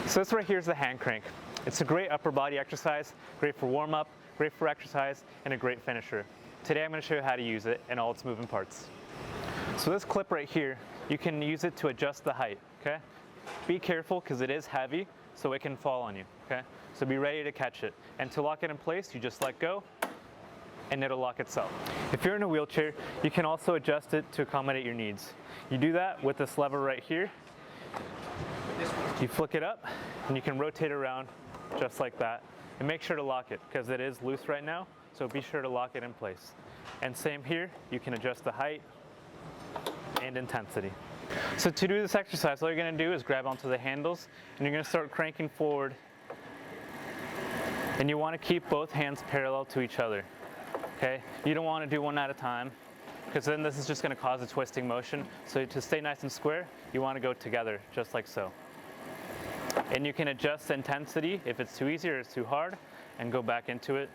So this right here is the hand crank. It's a great upper body exercise, great for warm up, great for exercise, and a great finisher. Today I'm going to show you how to use it and all its moving parts. So this clip right here, you can use it to adjust the height, okay? Be careful because it is heavy, so it can fall on you, okay? So be ready to catch it. And to lock it in place, you just let go, and it'll lock itself. If you're in a wheelchair, you can also adjust it to accommodate your needs. You do that with this lever right here. You flick it up, and you can rotate around just like that. And make sure to lock it, because it is loose right now, so be sure to lock it in place. And same here, you can adjust the height and intensity. So to do this exercise, all you're going to do is grab onto the handles, and you're going to start cranking forward. And you want to keep both hands parallel to each other. Okay? You don't want to do one at a time, because then this is just going to cause a twisting motion. So to stay nice and square, you want to go together, just like so. And you can adjust the intensity if it's too easy or it's too hard, and go back into it.